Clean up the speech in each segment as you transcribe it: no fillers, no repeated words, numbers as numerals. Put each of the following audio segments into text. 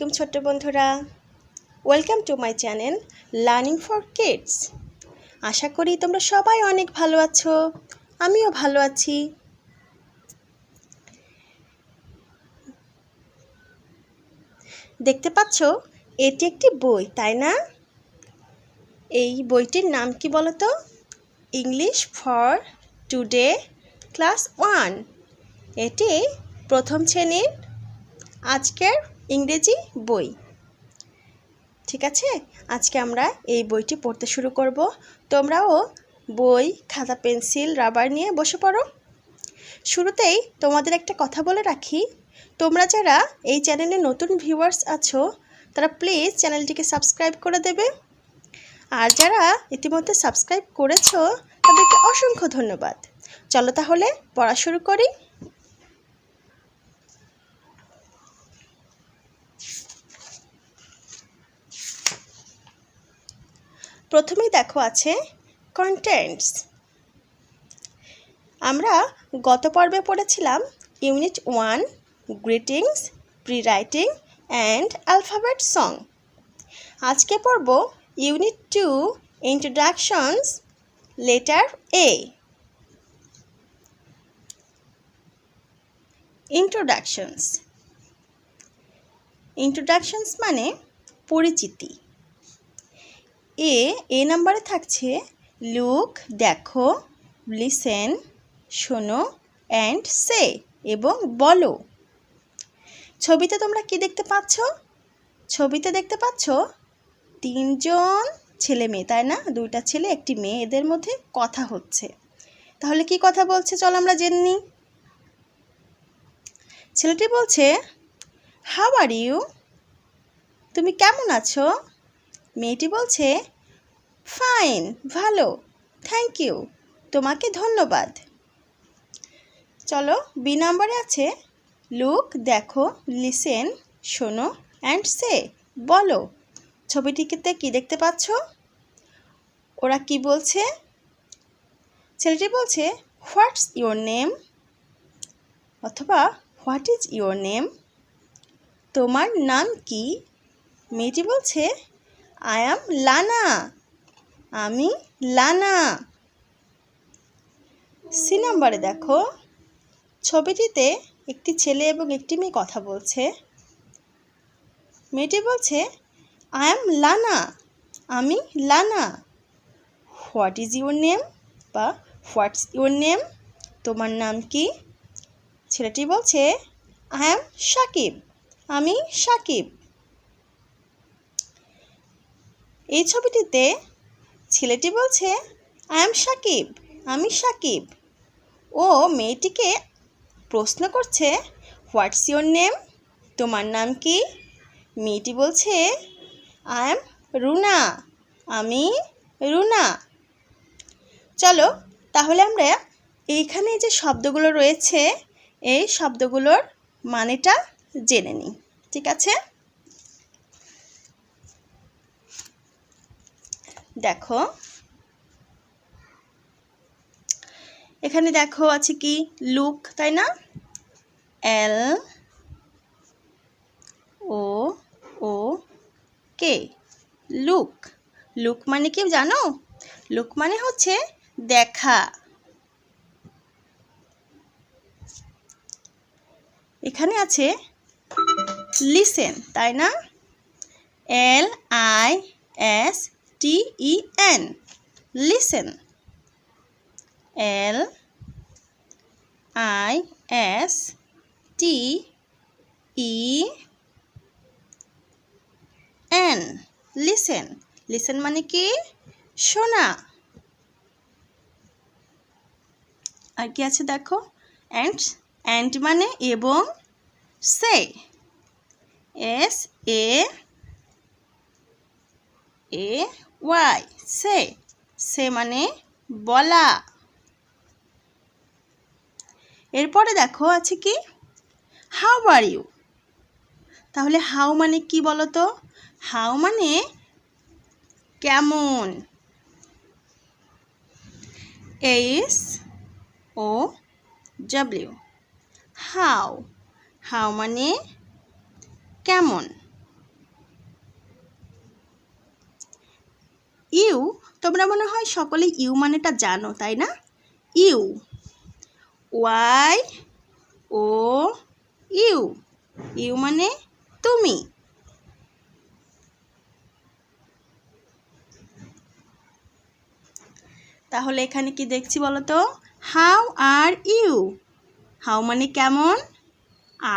আলাইকুম ছোট্ট বন্ধুরা, welcome to my channel learning for kids. আশা করি তোমরা সবাই অনেক ভালো আছো, আমিও ভালো আছি। দেখতে পাচ্ছ এটি একটি বই, তাই না? এই বইটির নাম কি বলো তো? English for today class 1। এটি প্রথম শ্রেণীর আজকের ইংরেজি বই। ঠিক আছে, আজকে আমরা এই বইটি পড়তে শুরু করব। তোমরাও বই, খাতা, পেন্সিল, রাবার নিয়ে বসে পড়ো। শুরুতেই তোমাদের একটা কথা বলে রাখি, তোমরা যারা এই চ্যানেলে নতুন ভিউয়ার্স আছো তারা প্লিজ চ্যানেলটিকে সাবস্ক্রাইব করে দেবে। আর যারা ইতিমধ্যে সাবস্ক্রাইব করেছো তাদেরকে অসংখ্য ধন্যবাদ। চলো তাহলে পড়া শুরু করি। প্রথমেই দেখো আছে কন্টেন্টস। আমরা গত পর্বে পড়েছিলাম unit 1 greetings, pre writing and alphabet song. আজকে পড়ব ইউনিট 2 ইন্ট্রোডাকশনস, লেটার এ। ইন্ট্রোডাকশনস মানে পরিচিতি। এ নাম্বারে থাকছে লুক দেখো, লিসেন শোনো, অ্যান্ড সে এবং বলো। ছবিতে তোমরা কি দেখতে পাচ্ছ? ছবিতে দেখতে পাচ্ছ তিনজন ছেলে মেয়ে, তাই না? দুইটা ছেলে একটি মেয়ে, এদের মধ্যে কথা হচ্ছে। তাহলে কি কথা বলছে চলো আমরা জেনে নিই। ছেলেটি বলছে হাউ আর ইউ, তুমি কেমন আছো? মেয়েটি বলছে ফাইন, ভালো, থ্যাংক ইউ, তোমাকে ধন্যবাদ। চলো বি নাম্বারে আছে লুক দেখো, লিসেন শোনো, অ্যান্ড সে বলো। ছবিটিতে কি দেখতে পাচ্ছ? ওরা কি বলছে? ছেলেটি বলছে হোয়াটস ইউর নেম অথবা হোয়াট ইজ ইউর নেম, তোমার নাম কি? মেয়েটি বলছে আই অ্যাম লানা, আমি লানা। সি নাম্বারে দেখো, ছবিটিতে একটি ছেলে এবং একটি মেয়ে কথা বলছে। মেয়েটি বলছে আই অ্যাম লানা, আমি লানা। হোয়াট ইজ ইউর নেম বা হোয়াটস ইউর নেম, তোমার নাম কি? ছেলেটি বলছে আই অ্যাম সাকিব, আমি সাকিব। এই ছবিটিতে ছেলেটি বলছে আই অ্যাম সাকিব, আমি সাকিব। ও মেয়েটিকে প্রশ্ন করছে হোয়াটস ইউর নেম, তোমার নাম কি? মেয়েটি বলছে আই অ্যাম রুনা, আমি রুনা। চলো তাহলে আমরা এইখানে যে শব্দগুলো রয়েছে এই শব্দগুলোর মানেটা জেনে নিই। ঠিক আছে, দেখো এখানে দেখো আছে কি লুক, তাই না? এল ও ও কে, লুক। লুক মানে কি জানো? লুক মানে হচ্ছে দেখা। এখানে আছে লিসেন, তাই না? LISTEN, listen. LISTEN, listen. Listen মানে কি? শোনা। আর কি আছে দেখো, অ্যান্ড, অ্যান্ড মানে এবং, সে SAAY, সে, সে মানে বলা। এরপরে দেখো আছে কি হাউ আর ইউ। তাহলে হাউ মানে কি বলো তো? হাউ মানে কেমন। HOW, how. হাউ মানে কেমন। তোমরা মনে হয় সকলে ইউ মানেটা জানো, তাই না? You, Y O U, you মানে তুমি। তাহলে এখানে কি দেখছি বলো তো? How are you. হাউ মানে কেমন,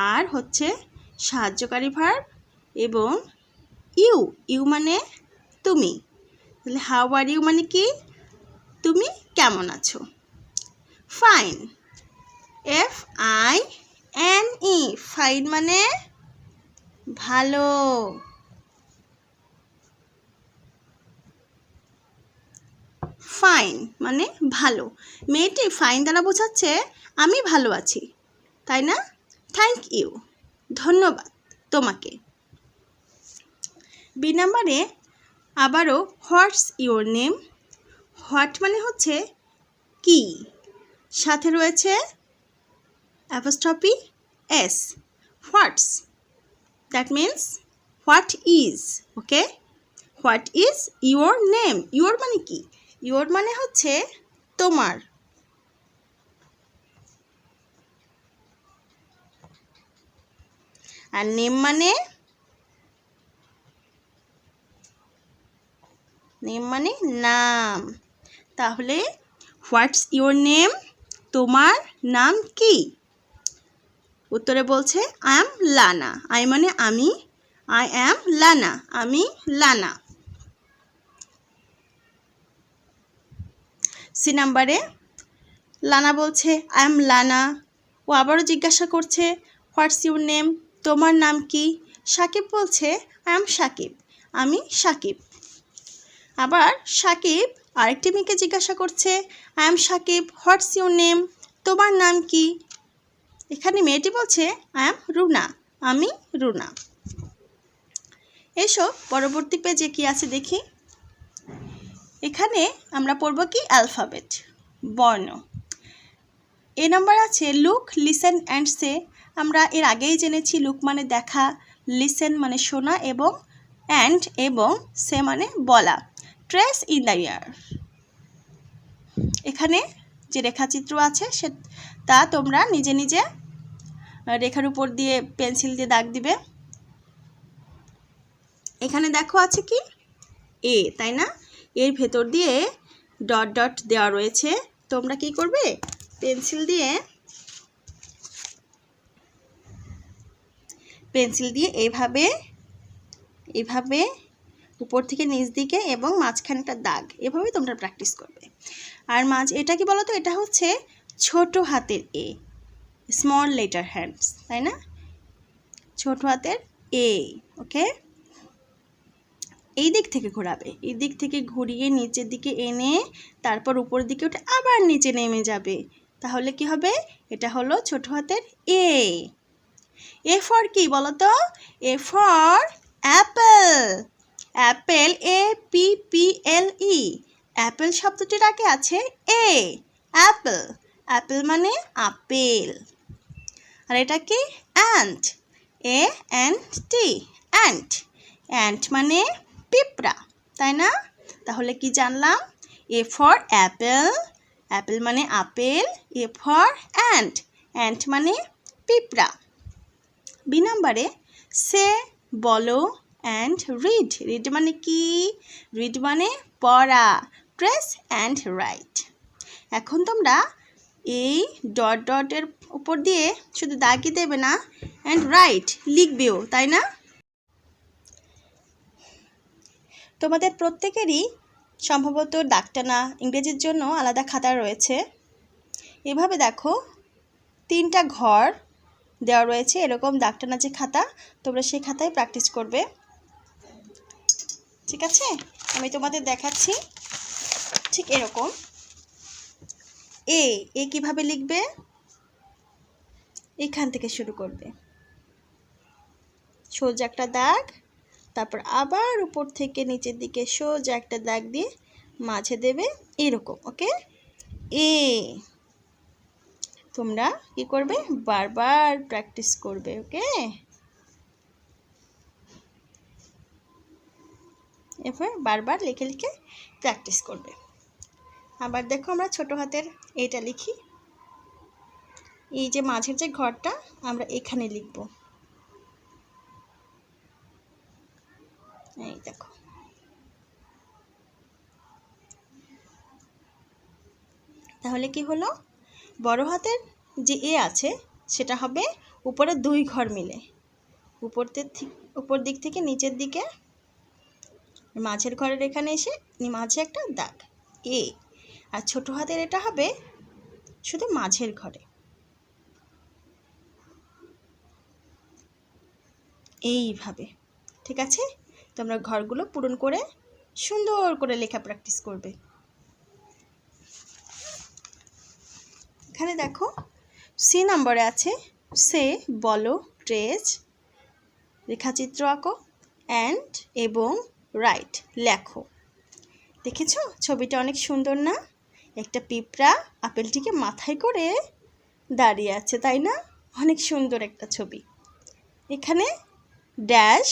আর হচ্ছে সাহায্যকারী ভার্ব, এবং ইউ, ইউ মানে তুমি। তাহলে হাউ আর ইউ মানে কি? তুমি কেমন আছো? ফাইন, FINE, ফাইন মানে ভালো। ফাইন মানে ভালো। মেয়েটি ফাইন দ্বারা বোঝাচ্ছে আমি ভালো আছি, তাই না? থ্যাংক ইউ, ধন্যবাদ তোমাকে। বি নাম্বারে আবারও হোয়াটস ইউর নেম। হোয়াট মানে হচ্ছে কি, সাথে রয়েছে apostrophe S, what's, that means what is. Okay, what is your name. Your মানে কি? ইউর মানে হচ্ছে তোমার। আর নেম মানে, নেম মানে নাম। তাহলে হোয়াটস ইউর নেম, তোমার নাম কি? উত্তরে বলছে আই অ্যাম লানা। আই মানে আমি, আই অ্যাম লানা, আমি লানা। সি নাম্বারে লানা বলছে আই অ্যাম লানা। ও আবারও জিজ্ঞাসা করছে হোয়াটস ইউর নেম, তোমার নাম কি? সাকিব বলছে আই অ্যাম সাকিব, আমি সাকিব। আবার সাকিব আরেকটি মেয়েকে জিজ্ঞাসা করছে I am Sakib, what's your name, তোমার নাম কি? এখানে মেয়েটি বলছে আই অ্যাম রুনা, আমি রুনা। এসব পরবর্তী পেজে কি আছে দেখি। এখানে আমরা পড়ব কি অ্যালফাবেট, বর্ণ। এ নাম্বার আছে লুক, লিসেন অ্যান্ড সে। আমরা এর আগেই জেনেছি লুক মানে দেখা, লিসেন মানে শোনা, এবং অ্যান্ড এবং সে মানে বলা। Trace in the year. এখানে যে রেখাচিত্র আছে তা তোমরা নিজে নিজে রেখার উপর দিয়ে পেন্সিল দিয়ে দাগ দিবে। এখানে দেখো আছে কি এ, তাই না? এর ভেতর দিয়ে ডট ডট দেওয়া রয়েছে। তোমরা কি করবে? পেন্সিল দিয়ে এইভাবে এইভাবে উপর থেকে নিচ দিকে এবং মাঝখানে একটা দাগ, এভাবে তোমরা প্র্যাকটিস করবে। আর এটা কি বলো তো? এটা হচ্ছে ছোট হাতের এ, স্মল লেটার হ্যান্ডস, তাই না? ছোট হাতের এ। ওকে, এই দিক থেকে ঘোরাবে, এই দিক থেকে ঘুরিয়ে নিচের দিকে এনে তারপর উপর দিকে ওটা আবার নিচে নেমে যাবে। তাহলে কি হবে? এটা হলো ছোট হাতের এ। এ ফর কি বলো তো? A for Apple. Apple, APPLE। Apple শব্দটির আগে আছে এ, অ্যাপেল। অ্যাপেল মানে আপেল। আর এটা কি? Ant, ANT, ant. অ্যান্ট মানে পিঁপড়া, তাই না? তাহলে কি জানলাম? এ ফর অ্যাপেল, অ্যাপেল মানে apple. A for ant, ant মানে পিঁপড়া। বি নাম্বারে সে, বলো, অ্যান্ড রিড। রিড মানে কি? রিড মানে পড়া। Press and right. এখন তোমরা এই ডট ডটের উপর দিয়ে শুধু দাগই দেবে না, অ্যান্ড রাইট লিখবেও, তাই না? তোমাদের প্রত্যেকেরই সম্ভবত দাগটানা ইংরেজির জন্য আলাদা খাতা রয়েছে। এভাবে দেখো 3টা ঘর দেওয়া রয়েছে, এরকম দাগটানা যে খাতা, তোমরা সেই খাতায় প্র্যাকটিস করবে। ঠিক আছে, আমি তোমাদের দেখাচ্ছি। ঠিক এরকম এ কিভাবে লিখবে? এখান থেকে শুরু করবে, সোজা একটা দাগ, তারপর আবার উপর থেকে নিচের দিকে সোজা একটা দাগ দিয়ে মাঝে দেবে, এরকম। ওকে, এ তোমরা কি করবে? বারবার প্র্যাকটিস করবে। ওকে, এভাবে বারবার লিখে লিখে প্র্যাকটিস করবে। আবার দেখো আমরা ছোট হাতের এটা লিখি, এই যে মাঝের যে ঘরটা আমরা এখানে লিখব। এই দেখো, তাহলে কি হলো, বড় হাতের যে এ আছে সেটা হবে উপরে 2 ঘর মিলে, উপর দিক থেকে নিচের দিকে মাঝের ঘরের এখানে এসে মাঝে একটা দাগ এ। আর ছোট হাতের এটা হবে শুধু মাঝের ঘরে, এইভাবে। ঠিক আছে, তোমরা ঘরগুলো পূরণ করে সুন্দর করে লেখা প্র্যাকটিস করবে। এখানে দেখো সি নম্বরে আছে সে বলো, ট্রেস রেখাচিত্র আঁকো, অ্যান্ড এবং রাইট লেখো। দেখেছো ছবিটা অনেক সুন্দর না? একটা পিঁপড়া আপেলটিকে মাথায় করে দাঁড়িয়ে আছে, তাই না? অনেক সুন্দর একটা ছবি। এখানে ড্যাশ,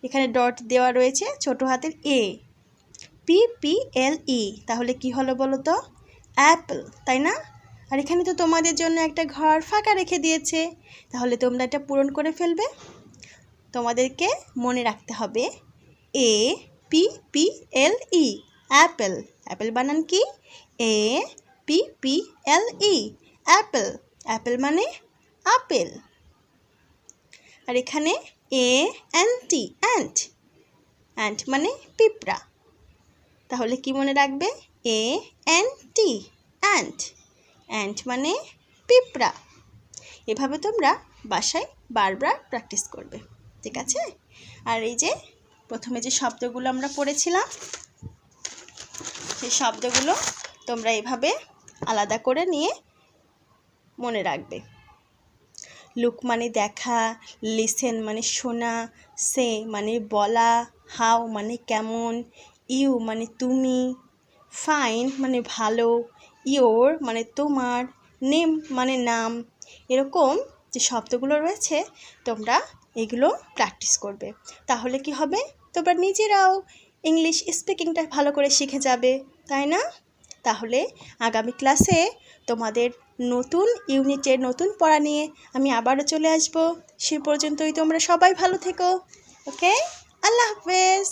এখানে ডট দেওয়া রয়েছে ছোট হাতের এ, PPLE, তাহলে কি হলো বলো তো? অ্যাপল, তাই না? আর এখানে তো তোমাদের জন্য একটা ঘর ফাঁকা রেখে দিয়েছে, তাহলে তোমরা এটা পূরণ করে ফেলবে। তোমাদেরকে মনে রাখতে হবে APPLE, অ্যাপেল। অ্যাপেল বানান কি? APPLE, Apple. অ্যাপেল মানে আপেল। আর এখানে ANT, অ্যান্ট। অ্যান্ট মানে পিঁপড়া, তাহলে কি মনে রাখবে? ANT, ant. অ্যান্ট মানে পিঁপড়া। এভাবে তোমরা বাসায় বারবার প্র্যাকটিস করবে, ঠিক আছে? আর এই যে প্রথমে যে শব্দগুলো আমরা পড়েছিলাম, সেই শব্দগুলো তোমরা এভাবে আলাদা করে নিয়ে মনে রাখবে। লুক মানে দেখা, লিসেন মানে শোনা, সে মানে বলা, হাউ মানে কেমন, ইউ মানে তুমি, ফাইন মানে ভালো, ইয়োর মানে তোমার, নেম মানে নাম। এরকম যে শব্দগুলো রয়েছে তোমরা এগুলো প্র্যাকটিস করবে, তাহলে কি হবে, তোমরা নিজেরাও ইংলিশ স্পিকিংটা ভালো করে শিখে যাবে, তাই না? তাহলে আগামী ক্লাসে তোমাদের নতুন ইউনিটের নতুন পড়া নিয়ে আমি আবারও চলে আসব। সে পর্যন্তই তোমরা সবাই ভালো থেকো। ওকে, আল্লাহ হাফেজ।